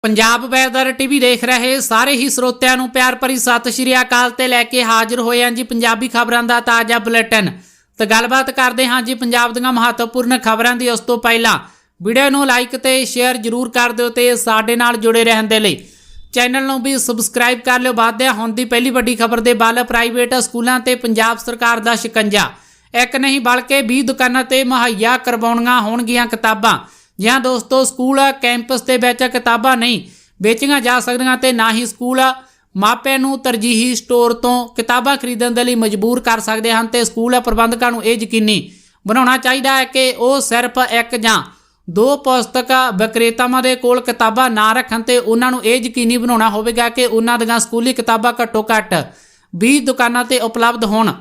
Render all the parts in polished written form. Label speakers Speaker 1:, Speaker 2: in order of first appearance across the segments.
Speaker 1: Punjab weather TV ਦੇਖ ਰਹੇ ਸਾਰੇ ਹੀ ਸਰੋਤਿਆਂ ਨੂੰ ਪਿਆਰ ਭਰੀ ਸਤਿ ਸ਼੍ਰੀ ਅਕਾਲ ਤੇ ਲੈ ਕੇ ਹਾਜ਼ਰ ਹੋਏ ਹਾਂ ਜੀ ਪੰਜਾਬੀ ਖਬਰਾਂ ਦਾ ਤਾਜ਼ਾ ਬੁਲੇਟਿਨ। ਤੇ ਗੱਲਬਾਤ ਕਰਦੇ ਹਾਂ ਜੀ ਪੰਜਾਬ ਦੀਆਂ ਮਹੱਤਵਪੂਰਨ ਖਬਰਾਂ ਦੀ। ਉਸ ਤੋਂ ਪਹਿਲਾਂ ਵੀਡੀਓ ਨੂੰ ਲਾਈਕ ਤੇ ਸ਼ੇਅਰ ਜ਼ਰੂਰ ਕਰ ਦਿਓ ਤੇ ਸਾਡੇ ਨਾਲ ਜੁੜੇ ਰਹਿਣ ਦੇ ਲਈ ਚੈਨਲ ਨੂੰ ਵੀ ਸਬਸਕ੍ਰਾਈਬ ਕਰ ਲਿਓ। ਵਧਦੇ ਹੁਣ ਦੀ ਪਹਿਲੀ ਵੱਡੀ ਖਬਰ ਦੇ ਵੱਲ। ਪ੍ਰਾਈਵੇਟ ਸਕੂਲਾਂ ਤੇ ਪੰਜਾਬ ਸਰਕਾਰ ਦਾ ਸ਼ਿਕੰਜਾ। ਇੱਕ ਨਹੀਂ ਬਲਕਿ 20 ਦੁਕਾਨਾਂ ਤੇ ਮੁਹੱਈਆ ਕਰਵਾਉਣੀਆਂ ਹੋਣਗੀਆਂ ਕਿਤਾਬਾਂ। जी हाँ दोस्तों, स्कूल कैंपस के विच किताबां नहीं बेचियां जा सकदियां ते ना ही स्कूल मापिਆਂ ਨੂੰ ਤਰਜੀਹੀ स्टोर तो किताबां खरीदण दे लई मजबूर कर सकते हैं। तो स्कूल प्रबंधकां नूं इह यकीनी बनाउणा चाहीदा है कि वो सिर्फ एक जां दो पुस्तक विक्रेतावां दे कोल किताबां ना रखण ते उन्हां नूं इह यकीनी बनाउणा होवेगा कि उन्हां दीआं स्कूली किताबां घट्टो घੱਟ 20 दुकानां ते उपलब्ध होण।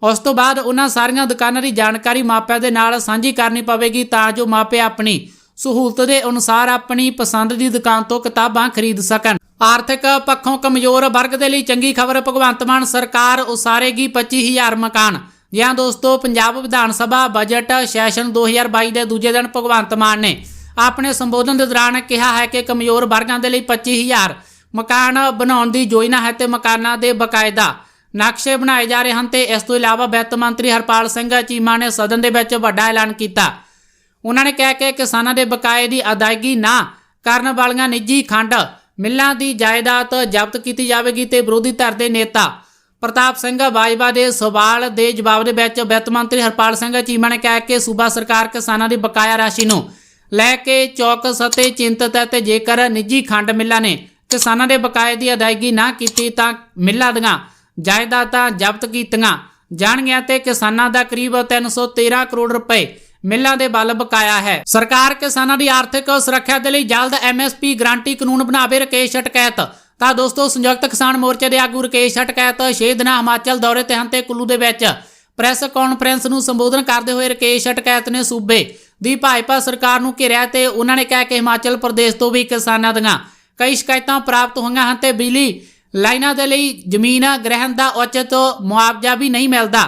Speaker 1: उस तो बाद उन्हां सारियां दुकानां दी जानकारी मापिਆਂ दे नाल सांझी करनी पवेगी तां जो मापे अपनी सहूलत के अनुसार अपनी पसंद की दुकान तो किताबां खरीद सकन। आर्थिक पक्षों कमजोर वर्ग के लिए चंगी खबर। भगवंत मान सरकार उसारेगी 25,000 मकान। जी हाँ दोस्तों, पंजाब विधान सभा बजट सैशन 2022 के दूजे दिन भगवंत मान ने अपने संबोधन के दौरान कहा है कि कमजोर वर्गों के लिए 25,000 मकान बनाने की योजना है। तो मकानों के बकायदा नक्शे बनाए जा रहे हैं। तो इस तो इलावा वित्त मंत्री हरपाल सिंह चीमा ने सदन के विच वड्डा ऐलान किया। उन्होंने कहा कि किसानों के बकाए की अदायगी ना करने वालियां निजी खंड मिलों की जायदाद जब्त की जाएगी। तो विरोधी धਿਰ ਦੇ नेता प्रताप सिंह बाजवा के सवाल के जवाब के वित्त मंत्री हरपाल सिंह चीमा ने कहा कि सूबा सरकार किसानों की बकाया राशि को लैके चौकस और चिंतित है। तो जेकर निजी खंड मिलों ने किसानों के बकाए की अदायगी ना की तो मिलों दी जायदादां जब्त कीतियां जाणगीआं ते किसानां दा करीब 313 करोड़ रुपए मिलों के बल बकाया है। सरकार किसानों की आर्थिक सुरक्षा के लिए जल्द MSP गारंटी कानून बनावे। राकेश टकैत। तो दोस्तों, संयुक्त किसान मोर्चे के आगू राकेश टकैत 6 दिन हिमाचल दौरे ते हैं। कुल्लू के विच प्रैस कॉन्फ्रेंस नूं संबोधन करते हुए राकेश टकैत ने सूबे की भाजपा सरकार नूं घेरिया। ते उन्होंने कहा कि हिमाचल प्रदेश तो भी किसानों दीआं कई शिकायतां प्राप्त होईयां हन ते बिजली लाइनां दे लई जमीन ग्रहण का उचित मुआवजा भी नहीं मिलता।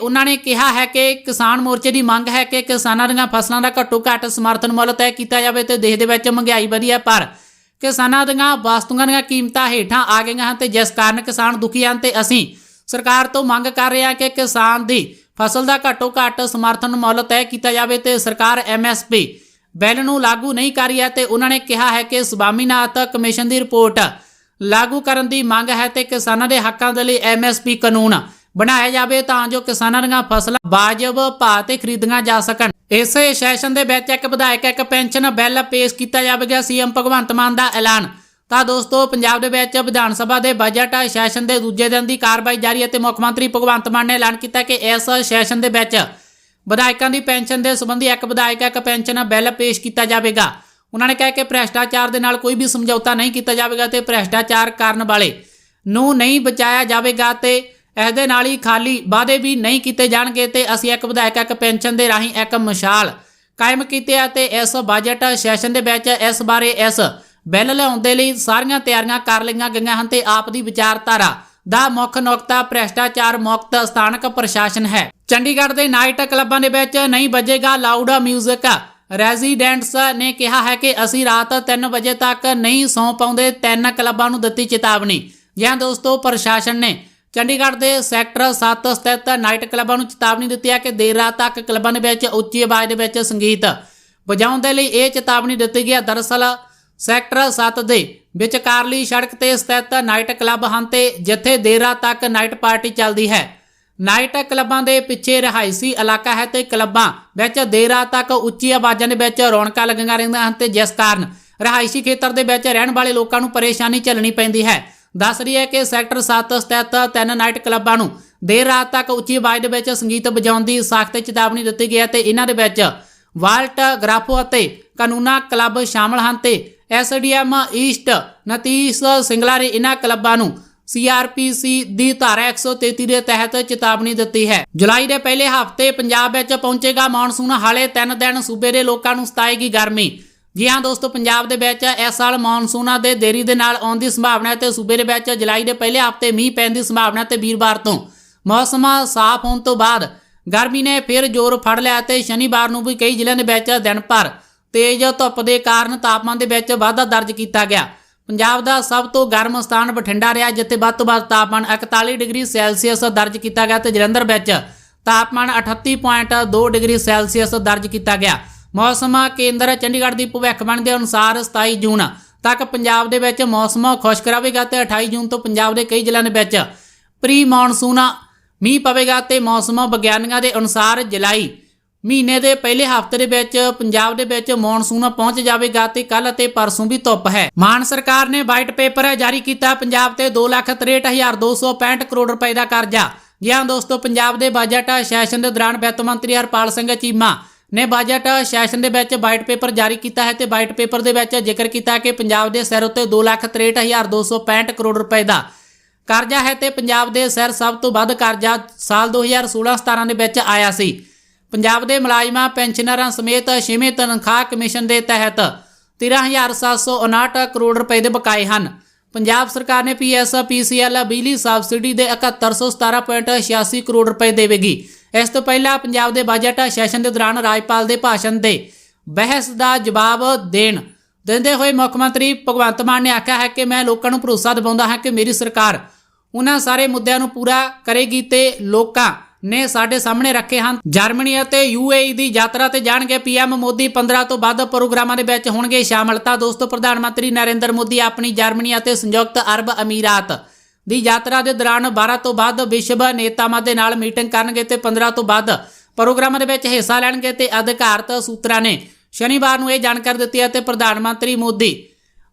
Speaker 1: उन्होंने कहा है कि किसान मोर्चे की मंग है कि किसानों दी फसलों का घट्टो घੱਟ समर्थन मुल तय किया जाए। तो देश के महंगाई वधी है पर किसानों दी वस्तुओं दी कीमतां हेठां आ गई हैं। तो जिस कारण किसान दुखी हैं। तो असीं सरकार तो मंग कर रहे हैं कि किसान की फसल का घट्टो घੱਟ समर्थन मुल तय किया जाए। तो सरकार MSP बिल नूं लागू नहीं कर रही है। तो उन्होंने कहा है कि स्वामीनाथ कमीशन की रिपोर्ट लागू करने की मांग है। तो किसानों के हकों के लिए MSP कानून बनाया जाए तां जो किसानों दी फसलां वाजिब भाव ते खरीदियां जा सकन। इस सैशन के विच एक विधायक एक पेंशन बिल पेश किया जाएगा। CM भगवंत मान का ऐलान। तो दोस्तों, पंजाब दे विच विधान सभा के बजट सैशन के दूजे दिन की कार्रवाई जारी है। तो मुख्यमंत्री भगवंत मान ने ऐलान किया कि इस सैशन के विच विधायकों की पेंशन के संबंधी एक विधायक एक पेंशन बिल पेश किया जाएगा। उन्होंने कहा कि भ्रष्टाचार के नाल कोई भी समझौता नहीं किया जाएगा। तो भ्रष्टाचार करने वाले नूं नहीं बचाया जाएगा। तो इसदे नाल ही खाली वादे भी नहीं किए जाएंगे। तो असीं एक विधायक एक पेंशन के राही एक मिसाल कायम की है। तो इस बजट सैशन के विच इस बारे इस बिल लियाउण दे लई सारियां तैयारियां कर लईआं गईआं हन। तो आप दी विचारधारा दा मुख नुकता भ्रष्टाचार मुक्त स्थानक प्रशासन है। चंडीगढ़ के नाइट क्लबां दे विच नहीं बजेगा लाउड म्यूजिक। रेजीडेंट्स ने कहा है कि असी रात 3 बजे तक नहीं सौ पाउंदे। 3 क्लबां नूं दित्ती चेतावनी। जी हाँ दोस्तों, प्रशासन ने चंडीगढ़ के सैक्टर 7 स्थित नाइट क्लबां नूं चेतावनी दित्ती है कि देर रात तक क्लबां दे विच उच्ची आवाज़ दे विच संगीत वजाउण दे लई इह चेतावनी दित्ती गई है। दरअसल सैक्टर 7 दे विचकारली सड़क ते स्थित नाइट क्लब हैं ते जिथे देर रात तक नाइट पार्टी चलती है। नाइट क्लबां दे पिछे रिहायशी इलाका है। तो क्लबां विच देर रात तक उच्ची आवाज़ां दे विच रौनकां लगियां रहिंदियां हन। ते जिस कारण रिहायशी खेतर दे विच रहण वाले लोकां नूं परेशानी झेलनी पैंदी है। दस रही है कि सैक्टर 7 स्थित 3 नाइट क्लबां नूं देर रात तक उच्ची आवाज़ दे विच संगीत वजाउण दी सख्त चेतावनी दित्ती गई है। तो इन्हां दे विच वाल्ट ग्राफो अते कानूना क्लब शामिल हैं। तो SDM ईस्ट नतीश सिंगला ने इन्हां क्लबां नूं CRPC दी धारा 133 के तहत चेतावनी दी है। जुलाई के पहले हफ्ते पंजाब में पहुंचेगा मानसून। हाले 3 दिन सूबे के लोगों को सताएगी गर्मी। जी हाँ दोस्तों, पंजाब दे विच इस साल मानसून के देरी दे नाल आउण दी संभावना है। तो सूबे के विच जुलाई के पहले हफ्ते मीह पैण दी संभावना। तो वीरवार तो मौसम साफ होने तो बाद गर्मी ने फिर जोर फड़ लिया। तो शनिवार नूं भी कई जिलों के विच दिन भर ਤੇਜ਼ ਧੁੱਪ ਦੇ ਕਾਰਨ ਤਾਪਮਾਨ ਦੇ ਵਿੱਚ ਵਾਧਾ ਦਰਜ ਕੀਤਾ ਗਿਆ। ਪੰਜਾਬ ਦਾ ਸਭ ਤੋਂ ਗਰਮ ਸਥਾਨ ਬਠਿੰਡਾ ਰਿਹਾ, ਜਿੱਥੇ ਵੱਧ ਤੋਂ ਵੱਧ ਤਾਪਮਾਨ 41 ਡਿਗਰੀ ਸੈਲਸੀਅਸ ਦਰਜ ਕੀਤਾ ਗਿਆ ਤੇ ਜਲੰਧਰ ਵਿੱਚ ਤਾਪਮਾਨ 38.2 ਡਿਗਰੀ ਸੈਲਸੀਅਸ ਦਰਜ ਕੀਤਾ ਗਿਆ। ਮੌਸਮ ਕੇਂਦਰ ਚੰਡੀਗੜ੍ਹ ਦੀ ਭਵਿੱਖਬਾਣੀ ਦੇ ਅਨੁਸਾਰ 27 ਜੂਨ ਤੱਕ ਪੰਜਾਬ ਦੇ ਵਿੱਚ ਮੌਸਮ ਖੁਸ਼ਕ ਰਹੇਗਾ ਤੇ 28 ਜੂਨ ਤੋਂ ਪੰਜਾਬ ਦੇ ਕਈ ਜ਼ਿਲ੍ਹਿਆਂ ਦੇ ਵਿੱਚ ਪ੍ਰੀ ਮੌਨਸੂਨ ਮੀਂਹ ਪਵੇਗਾ ਤੇ ਮੌਸਮ ਵਿਗਿਆਨੀਆਂ ਦੇ ਅਨੁਸਾਰ ਜੁਲਾਈ ਮਹੀਨੇ ਦੇ ਪਹਿਲੇ ਹਫ਼ਤੇ ਦੇ ਵਿੱਚ ਪੰਜਾਬ ਦੇ ਵਿੱਚ ਮੌਨਸੂਨ ਪਹੁੰਚ ਜਾਵੇਗਾ ਤੇ ਕੱਲ ਅਤੇ ਪਰਸੋਂ ਵੀ ਧੁੱਪ ਹੈ। ਮਾਨ ਸਰਕਾਰ ਨੇ ਵਾਈਟ ਪੇਪਰ ਜਾਰੀ ਕੀਤਾ। ਪੰਜਾਬ ਤੇ 2,63,265 ਕਰੋੜ ਰੁਪਏ ਦਾ ਕਰਜ਼ਾ। ਜੀ ਹਾਂ ਦੋਸਤੋ, ਪੰਜਾਬ ਦੇ ਬਜਟ ਸੈਸ਼ਨ ਦੇ ਦੌਰਾਨ ਵਿੱਤ ਮੰਤਰੀ ਹਰਪਾਲ ਸਿੰਘ ਚੀਮਾ ਨੇ ਬਜਟ ਸੈਸ਼ਨ ਦੇ ਵਿੱਚ ਵਾਈਟ ਪੇਪਰ ਜਾਰੀ ਕੀਤਾ ਹੈ ਤੇ ਵਾਈਟ ਪੇਪਰ ਦੇ ਵਿੱਚ ਜ਼ਿਕਰ ਕੀਤਾ ਕਿ ਪੰਜਾਬ ਦੇ ਸਿਰ ਉੱਤੇ 2,63,265 ਕਰੋੜ ਰੁਪਏ ਦਾ ਕਰਜ਼ਾ ਹੈ ਤੇ ਪੰਜਾਬ ਦੇ ਸਿਰ ਸਭ ਤੋਂ ਵੱਧ ਕਰਜ਼ਾ ਸਾਲ 2016-17 ਦੇ ਵਿੱਚ ਆਇਆ ਸੀ। ਪੰਜਾਬ ਦੇ ਮੁਲਾਜ਼ਮਾਂ ਪੈਨਸ਼ਨਰਾਂ ਸਮੇਤ 6ਵੇਂ ਤਨਖਾਹ ਕਮਿਸ਼ਨ ਦੇ ਤਹਿਤ 13,759 ਕਰੋੜ ਰੁਪਏ ਦੇ ਬਕਾਏ ਹਨ। ਪੰਜਾਬ ਸਰਕਾਰ ਨੇ PSPCL ਬਿਜਲੀ ਸਬਸਿਡੀ ਦੇ 7117.86 ਕਰੋੜ ਰੁਪਏ ਦੇਵੇਗੀ। ਇਸ ਤੋਂ ਪਹਿਲਾਂ ਪੰਜਾਬ ਦੇ ਬਜਟ ਸੈਸ਼ਨ ਦੇ ਦੌਰਾਨ ਰਾਜਪਾਲ ਦੇ ਭਾਸ਼ਣ ਦੇ ਬਹਿਸ ਦਾ ਜਵਾਬ ਦਿੰਦੇ ਹੋਏ ਮੁੱਖ ਮੰਤਰੀ ਭਗਵੰਤ ਮਾਨ ਨੇ ਆਖਿਆ ਹੈ ਕਿ ਮੈਂ ਲੋਕਾਂ ਨੂੰ ਭਰੋਸਾ ਦਿਵਾਉਂਦਾ ਹਾਂ ਕਿ ਮੇਰੀ ਸਰਕਾਰ ਉਹਨਾਂ ਸਾਰੇ ਮੁੱਦਿਆਂ ਨੂੰ ਪੂਰਾ ਕਰੇਗੀ ਤੇ ਲੋਕਾਂ ਨੇ ਸਾਡੇ ਸਾਹਮਣੇ ਰੱਖੇ ਹਨ। ਜਰਮਨੀ ਅਤੇ UAE ਦੀ ਯਾਤਰਾ ਤੇ ਜਾਣਗੇ PM ਮੋਦੀ। 15 ਤੋਂ ਵੱਧ ਪ੍ਰੋਗਰਾਮਾਂ ਦੇ ਵਿੱਚ ਹੋਣਗੇ ਸ਼ਾਮਲ। ਤਾਂ ਦੋਸਤੋ, ਪ੍ਰਧਾਨ ਮੰਤਰੀ ਨਰਿੰਦਰ ਮੋਦੀ ਆਪਣੀ ਜਰਮਨੀ ਅਤੇ ਸੰਯੁਕਤ ਅਰਬ ਅਮੀਰਾਤ ਦੀ ਯਾਤਰਾ ਦੇ ਦੌਰਾਨ 12 ਤੋਂ ਵੱਧ ਵਿਸ਼ਵ ਨੇਤਾਵਾਂ ਦੇ ਨਾਲ ਮੀਟਿੰਗ ਕਰਨਗੇ ਤੇ 15 ਤੋਂ ਵੱਧ ਪ੍ਰੋਗਰਾਮਾਂ ਦੇ ਵਿੱਚ ਹਿੱਸਾ ਲੈਣਗੇ ਤੇ ਅਧਿਕਾਰਤ ਸੂਤਰਾਂ ਨੇ ਸ਼ਨੀਵਾਰ ਨੂੰ ਇਹ ਜਾਣਕਾਰੀ ਦਿੱਤੀ ਹੈ ਤੇ ਪ੍ਰਧਾਨ ਮੰਤਰੀ ਮੋਦੀ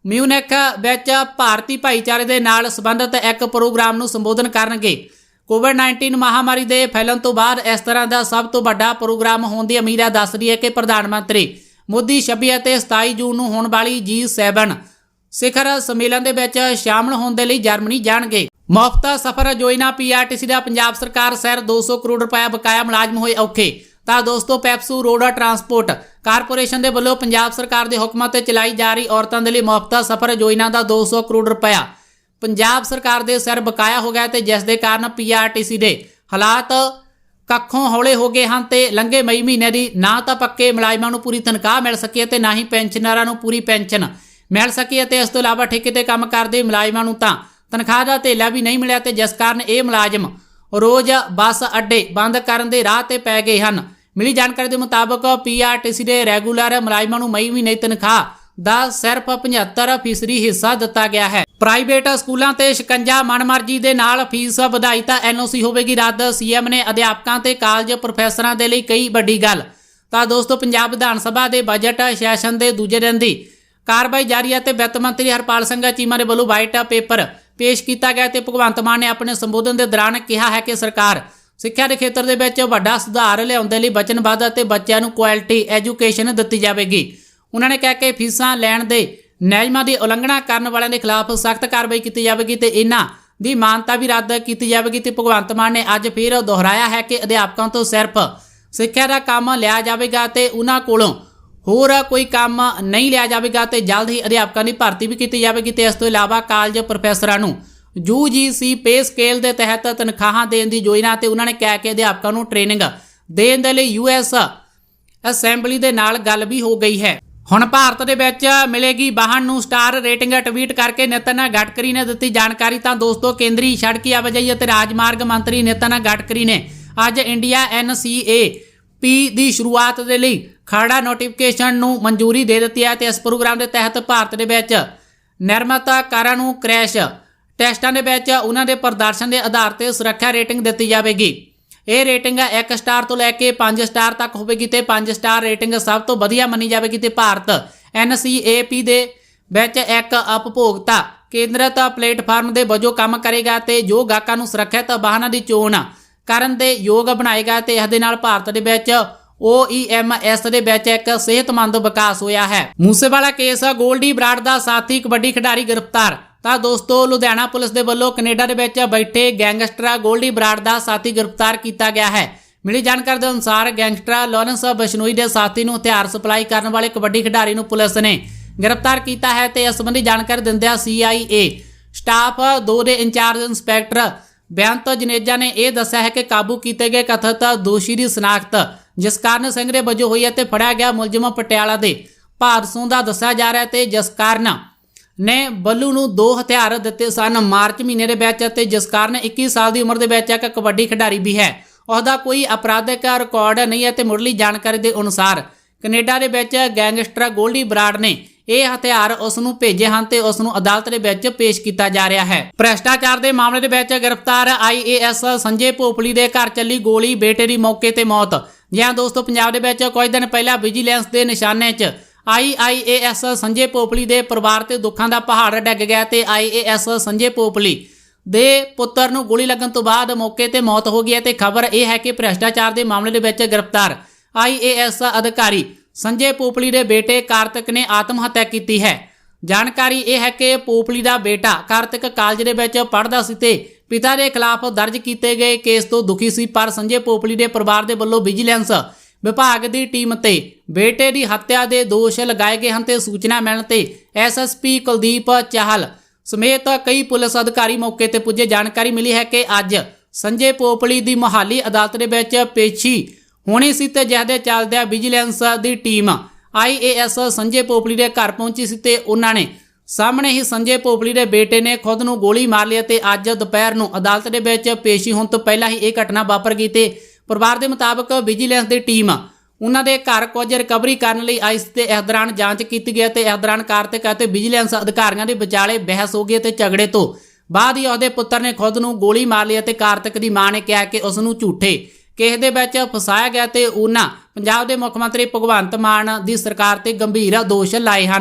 Speaker 1: ਮਿਊਨਿਖ ਵਿੱਚ ਭਾਰਤੀ ਭਾਈਚਾਰੇ ਦੇ ਨਾਲ ਸੰਬੰਧਿਤ ਇੱਕ ਪ੍ਰੋਗਰਾਮ ਨੂੰ ਸੰਬੋਧਨ ਕਰਨਗੇ। ਕੋਵਿਡ-19 ਮਹਾਮਾਰੀ ਦੇ ਫੈਲਣ ਤੋਂ ਬਾਅਦ ਇਸ ਤਰ੍ਹਾਂ ਦਾ ਸਭ ਤੋਂ ਵੱਡਾ ਪ੍ਰੋਗਰਾਮ ਹੋਣ ਦੀ ਉਮੀਦ ਹੈ। ਦੱਸ ਰਹੀ ਹੈ ਕਿ ਪ੍ਰਧਾਨ ਮੰਤਰੀ ਮੋਦੀ 26 ਅਤੇ 27 ਜੂਨ ਨੂੰ ਹੋਣ ਵਾਲੀ G7 ਸਿਖਰ ਸੰਮੇਲਨ ਦੇ ਵਿੱਚ ਸ਼ਾਮਲ ਹੋਣ ਦੇ ਲਈ ਜਰਮਨੀ ਜਾਣਗੇ। ਮੁਫਤ ਸਫ਼ਰ ਯੋਜਨਾ PRTC ਦਾ ਪੰਜਾਬ ਸਰਕਾਰ ਸਿਰ 200 ਕਰੋੜ ਰੁਪਏ ਬਕਾਇਆ, ਮੁਲਾਜ਼ਮ ਹੋਏ ਔਖੇ। ਤਾਂ ਦੋਸਤੋ, ਪੈਪਸੂ ਰੋਡ ਟਰਾਂਸਪੋਰਟ ਕਾਰਪੋਰੇਸ਼ਨ ਦੇ ਵੱਲੋਂ ਪੰਜਾਬ ਸਰਕਾਰ ਦੇ ਹੁਕਮਾਂ ਤੇ ਚਲਾਈ ਜਾ ਰਹੀ ਔਰਤਾਂ ਦੇ ਲਈ ਮੁਫਤ ਸਫ਼ਰ ਯੋਜਨਾ ਦਾ 200 ਕਰੋੜ ਰੁਪਇਆ ਪੰਜਾਬ ਸਰਕਾਰ ਦੇ ਸਿਰ ਬਕਾਇਆ ਹੋ ਗਿਆ ਤੇ ਜਿਸ ਦੇ ਕਾਰਨ PRTC ਦੇ ਹਾਲਾਤ ਕੱਖੋਂ ਹੌਲੇ ਹੋ ਗਏ ਹਨ ਤੇ ਲੰਘੇ ਮਈ ਮਹੀਨੇ ਦੀ ਨਾ ਤਾਂ ਪੱਕੇ ਮੁਲਾਜ਼ਮਾਂ ਨੂੰ ਪੂਰੀ ਤਨਖਾਹ ਮਿਲ ਸਕੀ ਤੇ ਨਾ ਹੀ ਪੈਨਸ਼ਨਰਾਂ ਨੂੰ ਪੂਰੀ ਪੈਨਸ਼ਨ ਮਿਲ ਸਕੀ ਅਤੇ ਇਸ ਤੋਂ ਇਲਾਵਾ ਠੇਕੇ ਤੇ ਕੰਮ ਕਰਦੇ ਮੁਲਾਜ਼ਮਾਂ ਨੂੰ ਤਾਂ ਤਨਖਾਹ ਦਾ ਧੇਲਾ ਵੀ ਨਹੀਂ ਮਿਲਿਆ ਤੇ ਜਿਸ ਕਾਰਨ ਇਹ ਮੁਲਾਜ਼ਮ ਰੋਜ਼ ਬੱਸ ਅੱਡੇ ਬੰਦ ਕਰਨ ਦੇ ਰਾਹ ਤੇ ਪੈ ਗਏ ਹਨ। ਮਿਲੀ ਜਾਣਕਾਰੀ ਦੇ ਮੁਤਾਬਕ PRTC ਦੇ ਰੈਗੂਲਰ ਮੁਲਾਜ਼ਮਾਂ ਨੂੰ ਮਈ ਮਹੀਨੇ ਤਨਖਾਹ ਦਾ ਸਿਰਫ 75% ਹਿੱਸਾ ਦਿੱਤਾ ਗਿਆ ਹੈ। ਪ੍ਰਾਈਵੇਟ ਸਕੂਲਾਂ ਤੇ ਸ਼ਿਕੰਜਾ, ਮਨਮਰਜ਼ੀ ਦੇ ਨਾਲ ਫੀਸ ਵਧਾਈ ਤਾਂ NOC ਹੋਵੇਗੀ ਰੱਦ। CM ਨੇ ਅਧਿਆਪਕਾਂ ਤੇ ਕਾਲਜ ਪ੍ਰੋਫੈਸਰਾਂ ਦੇ ਲਈ ਕਈ ਵੱਡੀ ਗੱਲ। ਤਾਂ ਦੋਸਤੋ, ਪੰਜਾਬ ਵਿਧਾਨ ਸਭਾ ਦੇ ਬਜਟ ਸੈਸ਼ਨ ਦੇ ਦੂਜੇ ਦਿਨ ਦੀ ਕਾਰਵਾਈ ਜਾਰੀ ਹੈ ਤੇ ਵਿੱਤ ਮੰਤਰੀ ਹਰਪਾਲ ਸਿੰਘ ਚੀਮਾ ਦੇ ਵੱਲੋਂ ਵਾਈਟ ਪੇਪਰ ਪੇਸ਼ ਕੀਤਾ ਗਿਆ ਤੇ ਭਗਵੰਤ ਮਾਨ ਨੇ ਆਪਣੇ ਸੰਬੋਧਨ ਦੇ ਦੌਰਾਨ ਕਿਹਾ ਹੈ ਕਿ ਸਰਕਾਰ ਸਿੱਖਿਆ ਦੇ ਖੇਤਰ ਦੇ ਵਿੱਚ ਵੱਡਾ ਸੁਧਾਰ ਲਿਆਉਣ ਦੇ ਲਈ ਵਚਨਬੱਧ ਅਤੇ ਬੱਚਿਆਂ ਨੂੰ ਕੁਆਲਿਟੀ ਐਜੂਕੇਸ਼ਨ ਦਿੱਤੀ ਜਾਵੇਗੀ। ਉਹਨਾਂ ਨੇ ਕਿਹਾ ਕਿ ਫੀਸਾਂ ਲੈਣ ਦੇ ਨਿਯਮਾਂ ਦੀ ਉਲੰਘਣਾ ਕਰਨ ਵਾਲਿਆਂ ਦੇ ਖਿਲਾਫ ਸਖਤ ਕਾਰਵਾਈ ਕੀਤੀ ਜਾਵੇਗੀ ਤੇ ਇਹਨਾਂ ਦੀ ਮਾਨਤਾ ਵੀ ਰੱਦ ਕੀਤੀ ਜਾਵੇਗੀ। ਤੇ ਭਗਵੰਤ ਮਾਨ ਨੇ ਅੱਜ ਫਿਰ ਦੁਹਰਾਇਆ ਹੈ ਕਿ ਅਧਿਆਪਕਾਂ ਤੋਂ ਸਿਰਫ ਸਿੱਖਿਆ ਦਾ ਕੰਮ ਲਿਆ ਜਾਵੇਗਾ ਤੇ ਉਹਨਾਂ ਕੋਲੋਂ ਹੋਰ ਕੋਈ ਕੰਮ ਨਹੀਂ ਲਿਆ ਜਾਵੇਗਾ ਤੇ ਜਲਦ ਹੀ ਅਧਿਆਪਕਾਂ ਦੀ ਭਰਤੀ ਵੀ ਕੀਤੀ ਜਾਵੇਗੀ ਤੇ ਇਸ ਤੋਂ ਇਲਾਵਾ ਕਾਲਜ ਪ੍ਰੋਫੈਸਰਾਂ ਨੂੰ UGC ਪੇ ਸਕੇਲ ਦੇ ਤਹਿਤ ਤਨਖਾਹਾਂ ਦੇਣ ਦੀ ਯੋਜਨਾ ਤੇ ਉਹਨਾਂ ਨੇ ਕਿਹਾ ਕਿ ਅਧਿਆਪਕਾਂ ਨੂੰ ਟ੍ਰੇਨਿੰਗ ਦੇਣ ਦੇ ਲਈ US ਅਸੈਂਬਲੀ ਦੇ ਨਾਲ ਗੱਲ ਵੀ ਹੋ ਗਈ ਹੈ। ਹੁਣ ਭਾਰਤ ਦੇ ਵਿੱਚ ਮਿਲੇਗੀ ਵਾਹਨ ਨੂੰ ਸਟਾਰ ਰੇਟਿੰਗ। ਟਵੀਟ ਕਰਕੇ ਨਿਤਨ ਗਡਕਰੀ ਨੇ ਦਿੱਤੀ ਜਾਣਕਾਰੀ। ਤਾਂ ਦੋਸਤੋ, ਕੇਂਦਰੀ ਸੜਕੀ ਆਵਾਜਾਈ ਅਤੇ ਰਾਜਮਾਰਗ ਮੰਤਰੀ ਨਿਤਨ ਗਡਕਰੀ ਨੇ ਅੱਜ ਇੰਡੀਆ NCAP ਦੀ ਸ਼ੁਰੂਆਤ ਦੇ ਲਈ ਖਰੜਾ ਨੋਟੀਫਿਕੇਸ਼ਨ ਨੂੰ ਮਨਜ਼ੂਰੀ ਦੇ ਦਿੱਤੀ ਹੈ ਤੇ ਇਸ ਪ੍ਰੋਗਰਾਮ ਦੇ ਤਹਿਤ ਭਾਰਤ ਦੇ ਵਿੱਚ ਨਿਰਮਾਤਾਕਾਰਾਂ ਨੂੰ ਕ੍ਰੈਸ਼ ਟੈਸਟਾਂ ਦੇ ਵਿੱਚ ਉਹਨਾਂ ਦੇ ਪ੍ਰਦਰਸ਼ਨ ਦੇ ਆਧਾਰ ਤੇ ਸੁਰੱਖਿਆ ਰੇਟਿੰਗ ਦਿੱਤੀ ਜਾਵੇਗੀ। ਇਹ ਰੇਟਿੰਗ 1 ਸਟਾਰ ਤੋਂ ਲੈ ਕੇ 5 ਸਟਾਰ ਤੱਕ ਹੋਵੇਗੀ ਤੇ 5 ਸਟਾਰ ਰੇਟਿੰਗ ਸਭ ਤੋਂ ਵਧੀਆ ਮੰਨੀ ਜਾਵੇਗੀ ਤੇ ਭਾਰਤ NCAP ਦੇ ਵਿੱਚ ਇੱਕ ਉਪਭੋਗਤਾ ਕੇਂਦਰਿਤ ਪਲੇਟਫਾਰਮ ਦੇ ਵਜੋਂ ਕੰਮ ਕਰੇਗਾ ਤੇ ਜੋ ਗਾਹਕਾਂ ਨੂੰ ਸੁਰੱਖਿਅਤ ਵਾਹਨਾਂ ਦੀ ਚੋਣ ਕਰਨ ਦੇ ਯੋਗ ਬਣਾਏਗਾ ਤੇ ਇਸ ਦੇ ਨਾਲ ਭਾਰਤ ਦੇ ਵਿੱਚ OEMS ਦੇ ਵਿੱਚ ਇੱਕ ਸਿਹਤਮੰਦ ਵਿਕਾਸ ਹੋਇਆ ਹੈ। ਮੂਸੇਵਾਲਾ ਕੇਸ, ਗੋਲਡੀ ਬਰਾੜ ਦਾ ਸਾਥੀ ਕਬੱਡੀ ਖਿਡਾਰੀ ਗ੍ਰਿਫਤਾਰ। ਤਾਂ ਦੋਸਤੋ, ਲੁਧਿਆਣਾ ਪੁਲਿਸ ਦੇ ਵੱਲੋਂ ਕੈਨੇਡਾ ਦੇ ਵਿੱਚ ਬੈਠੇ ਗੈਂਗਸਟਰ ਗੋਲਡੀ ਬਰਾੜ ਦਾ ਸਾਥੀ ਗ੍ਰਿਫਤਾਰ ਕੀਤਾ ਗਿਆ ਹੈ। ਮਿਲੀ ਜਾਣਕਾਰੀ ਦੇ ਅਨੁਸਾਰ ਗੈਂਗਸਟਰ ਲਾਰੈਂਸ ਬਿਸ਼ਨੋਈ ਦੇ ਸਾਥੀ ਨੂੰ ਹਥਿਆਰ ਸਪਲਾਈ ਕਰਨ ਵਾਲੇ ਕਬੱਡੀ ਖਿਡਾਰੀ ਨੂੰ ਪੁਲਿਸ ਨੇ ਗ੍ਰਿਫਤਾਰ ਕੀਤਾ ਹੈ ਤੇ ਇਸ ਸੰਬੰਧੀ ਜਾਣਕਾਰੀ ਦਿੰਦਿਆਂ CIA ਸਟਾਫ 2 ਦੇ ਇੰਚਾਰਜ ਇੰਸਪੈਕਟਰ ਬੇਅੰਤ ਜਨੇਜਾ ਨੇ ਇਹ ਦੱਸਿਆ ਹੈ ਕਿ ਕਾਬੂ ਕੀਤੇ ਗਏ ਕਥਿਤ ਦੋਸ਼ੀ ਦੀ ਸ਼ਨਾਖਤ ਜਸਕਰਨ ਸਿੰਘ ਦੇ ਵਜੋਂ ਹੋਈ ਹੈ ਤੇ ਫੜਿਆ ਗਿਆ ਮੁਲਜ਼ਮ ਪਟਿਆਲਾ ਦੇ ਭਾਦਸੋਂ ਦਾ ਦੱਸਿਆ ਜਾ ਰਿਹਾ ਤੇ ਜਸਕਰਨ ਨੇ ਬੱਲੂ ਨੂੰ 2 ਹਥਿਆਰ ਦਿੱਤੇ ਸਨ ਮਾਰਚ ਮਹੀਨੇ ਦੇ ਵਿੱਚ ਅਤੇ ਜਸਕਰਨ 21 ਸਾਲ ਦੀ ਉਮਰ ਦੇ ਵਿੱਚ ਇੱਕ ਕਬੱਡੀ ਖਿਡਾਰੀ ਵੀ ਹੈ। ਉਸਦਾ ਕੋਈ ਅਪਰਾਧਿਕ ਰਿਕਾਰਡ ਨਹੀਂ ਹੈ ਤੇ ਮੁੱਢਲੀ ਜਾਣਕਾਰੀ ਦੇ ਅਨੁਸਾਰ ਕੈਨੇਡਾ ਦੇ ਵਿੱਚ ਗੈਂਗਸਟਰ ਗੋਲਡੀ ਬਰਾਡ ਨੇ ਇਹ ਹਥਿਆਰ ਉਸ ਨੂੰ ਭੇਜੇ ਹਨ ਤੇ ਉਸ ਨੂੰ ਅਦਾਲਤ ਦੇ ਵਿੱਚ ਪੇਸ਼ ਕੀਤਾ ਜਾ ਰਿਹਾ ਹੈ। ਭ੍ਰਿਸ਼ਟਾਚਾਰ ਦੇ ਮਾਮਲੇ ਦੇ ਵਿੱਚ ਗ੍ਰਿਫਤਾਰ IAS ਸੰਜੇ ਭੋਪਲੀ ਦੇ ਘਰ ਚੱਲੀ ਗੋਲੀ, ਬੇਟੇ ਦੀ ਮੌਕੇ ਤੇ ਮੌਤ। ਜੀ ਹਾਂ ਦੋਸਤੋ, ਪੰਜਾਬ ਦੇ ਵਿੱਚ ਕੁਝ ਦਿਨ ਪਹਿਲਾਂ ਵਿਜੀਲੈਂਸ ਦੇ ਨਿਸ਼ਾਨੇ 'ਚ IAS ਸੰਜੇ ਭੋਪਲੀ ਦੇ ਪਰਿਵਾਰ ਤੇ ਦੁੱਖਾਂ ਦਾ ਪਹਾੜ ਡਿੱਗ ਗਿਆ ਤੇ IAS ਸੰਜੇ ਭੋਪਲੀ ਦੇ ਪੁੱਤਰ ਨੂੰ ਗੋਲੀ ਲੱਗਣ ਤੋਂ ਬਾਅਦ ਮੌਕੇ ਤੇ ਮੌਤ ਹੋ ਗਈ ਹੈ ਤੇ ਖਬਰ ਇਹ ਹੈ ਕਿ ਭ੍ਰਿਸ਼ਟਾਚਾਰ ਦੇ ਮਾਮਲੇ ਦੇ ਵਿੱਚ ਗ੍ਰਿਫਤਾਰ IAS ਅਧਿਕਾਰੀ ਸੰਜੇ ਭੋਪਲੀ ਦੇ ਬੇਟੇ ਕਾਰਤਿਕ ਨੇ ਆਤਮ ਹੱਤਿਆ ਕੀਤੀ ਹੈ। ਜਾਣਕਾਰੀ ਇਹ ਹੈ ਕਿ ਭੋਪਲੀ ਦਾ ਬੇਟਾ ਕਾਰਤਿਕ ਕਾਲਜ ਦੇ ਵਿੱਚ ਪੜ੍ਹਦਾ ਸੀ ਤੇ ਪਿਤਾ ਦੇ ਖਿਲਾਫ ਦਰਜ ਕੀਤੇ ਗਏ ਕੇਸ ਤੋਂ ਦੁਖੀ ਸੀ, ਪਰ ਸੰਜੇ ਭੋਪਲੀ ਦੇ ਪਰਿਵਾਰ ਦੇ ਵੱਲੋਂ ਵਿਜੀਲੈਂਸ ਵਿਭਾਗ ਦੀ ਟੀਮ ਤੇ ਬੇਟੇ ਦੀ ਹੱਤਿਆ ਦੇ ਦੋਸ਼ ਲਗਾਏ ਗਏ ਹਨ ਤੇ ਸੂਚਨਾ ਮਿਲਣ ਤੇ SSP ਕੁਲਦੀਪ ਚਾਹਲ ਸਮੇਤ ਕਈ ਪੁਲਿਸ ਅਧਿਕਾਰੀ ਮੌਕੇ ਤੇ ਪੁੱਜੇ। ਜਾਣਕਾਰੀ ਮਿਲੀ ਹੈ ਕਿ ਅੱਜ ਸੰਜੇ ਭੋਪਲੀ ਦੀ ਮੁਹਾਲੀ ਅਦਾਲਤ ਦੇ ਵਿੱਚ ਪੇਸ਼ੀ ਹੋਣੀ ਸੀ ਤੇ ਜਿਸ ਦੇ ਚੱਲਦਿਆਂ ਵਿਜੀਲੈਂਸ ਦੀ ਟੀਮ IAS ਸੰਜੇ ਭੋਪਲੀ ਦੇ ਘਰ ਪਹੁੰਚੀ ਸੀ ਤੇ ਉਹਨਾਂ ਨੇ ਸਾਹਮਣੇ ਹੀ ਸੰਜੇ ਭੋਪਲੀ ਦੇ ਬੇਟੇ ਨੇ ਖੁਦ ਨੂੰ ਗੋਲੀ ਮਾਰ ਲਈ ਤੇ ਅੱਜ ਦੁਪਹਿਰ ਨੂੰ ਅਦਾਲਤ ਦੇ ਵਿੱਚ ਪੇਸ਼ੀ ਹੋਣ ਤੋਂ ਪਹਿਲਾਂ ਹੀ ਇਹ ਘਟਨਾ ਵਾਪਰ ਗਈ ਤੇ ਪਰਿਵਾਰ ਦੇ ਮੁਤਾਬਕ ਵਿਜੀਲੈਂਸ ਦੀ ਟੀਮ ਉਹਨਾਂ ਦੇ ਘਰ ਕੁਝ ਰਿਕਵਰੀ ਕਰਨ ਲਈ ਆਈ ਸੀ ਤੇ ਇਸ ਦੌਰਾਨ ਜਾਂਚ ਕੀਤੀ ਗਈ ਤੇ ਇਸ ਦੌਰਾਨ ਕਾਰਤਿਕ ਅਤੇ ਵਿਜੀਲੈਂਸ ਅਧਿਕਾਰੀਆਂ ਦੇ ਵਿਚਾਲੇ ਬਹਿਸ ਹੋ ਗਈ ਤੇ ਝਗੜੇ ਤੋਂ ਬਾਅਦ ਹੀ ਉਹਦੇ ਪੁੱਤਰ ਨੇ ਖੁਦ ਨੂੰ ਗੋਲੀ ਮਾਰ ਲਈ ਤੇ ਕਾਰਤਿਕ ਦੀ ਮਾਂ ਨੇ ਕਿਹਾ ਕਿ ਉਸ ਨੂੰ ਝੂਠੇ ਕੇਸ ਦੇ ਵਿੱਚ ਫਸਾਇਆ ਗਿਆ ਤੇ ਉਹਨਾਂ ਪੰਜਾਬ ਦੇ ਮੁੱਖ ਮੰਤਰੀ ਭਗਵੰਤ ਮਾਨ ਦੀ ਸਰਕਾਰ ਤੇ ਗੰਭੀਰ ਦੋਸ਼ ਲਾਏ ਹਨ।